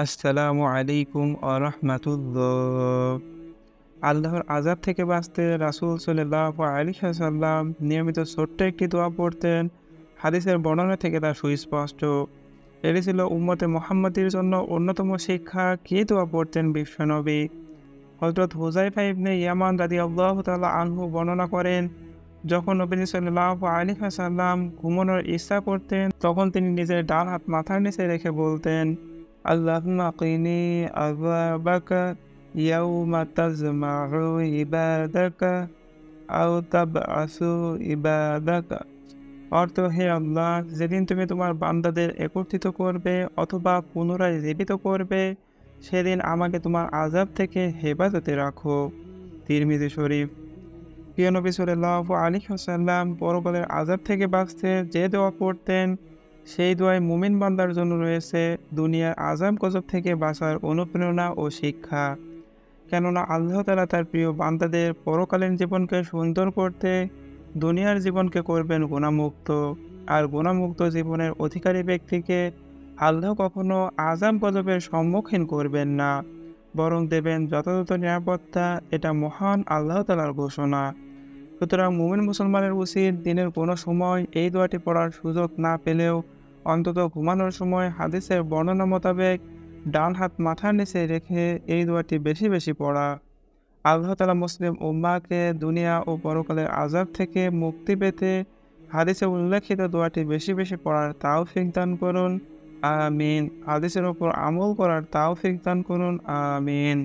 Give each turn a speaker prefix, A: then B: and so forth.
A: আসসালামু আলাইকুম রাহমাতুল্লাহ। আল্লাহর আযাব থেকে বাঁচতে রাসূল সাল্লাল্লাহু আলাইহি ওয়াসাল্লাম নিয়মিত ছোট্ট একটি দোয়া পড়তেন। হাদিসের বর্ণনা থেকে তা সুস্পষ্ট। এটি ছিল উম্মতে মুহাম্মাদীর জন্য অন্যতম শিক্ষা। কি দোয়া পড়তেন বিশ্বনবী? হযরত হুযায়ফা ইবনে ইয়ামান রাদিয়াল্লাহু তাআলা আনহু বর্ণনা করেন, যখন নবী সাল্লাল্লাহু আলাইহি ওয়াসাল্লাম ঘুমানোর ইচ্ছা করতেন, তখন তিনি নিজের ডান হাত মাথার নিচে রেখে বলতেন, আল্লাহুম্মা কিনি আযাবাকা ইয়াউমা তাজমাউ ইবাদাকা আও তাবআসু ইবাদাকা। অর্থ, হে আল্লাহ, যেদিন তুমি তোমার বান্দাদের একত্রিত করবে অথবা পুনরায় জীবিত করবে, সেদিন আমাকে তোমার আযাব থেকে হেফাজতে রাখো। তিরমিজি শরীফ। প্রিয় নবী সাল্লাল্লাহু আলাইহি ওয়াসাল্লাম পরকালের আযাব থেকে বাঁচতে যে দোয়া পড়তেন, সেই দোয়ায় মুমিন বান্দার জন্য রয়েছে দুনিয়ার আযাব গজব থেকে বাঁচার অনুপ্রেরণা ও শিক্ষা। কেননা আল্লাহ তাআলা তার প্রিয় বান্দাদের পরকালীন জীবনকে সুন্দর করতে দুনিয়ার জীবনকে করবেন গুনাহমুক্ত। আর গুনাহমুক্ত জীবনের অধিকারী ব্যক্তিকে আল্লাহ কখনো আযাব গজবের সম্মুখীন করবেন না, বরং দেবেন যথাযথ নিরাপত্তা। এটা মহান আল্লাহ তাআলার ঘোষণা। সুতরাং মুমিন মুসলমানের উচিত দিনের কোনো সময় এই দোয়াটি পড়ার সুযোগ না পেলেও অন্তত ঘুমানোর সময় হাদিসের বর্ণনা মোতাবেক ডান হাত মাথার নিচে রেখে এই দোয়াটি বেশি বেশি পড়া। আল্লাহ তাআলা মুসলিম উম্মাহকে দুনিয়া ও পরকালের আযাব থেকে মুক্তি পেতে হাদিসে উল্লেখিত দোয়াটি বেশি বেশি পড়ার তাওফিক দান করুন। আমিন। হাদিসের উপর আমল করার তাওফিক দান করুন। আমিন।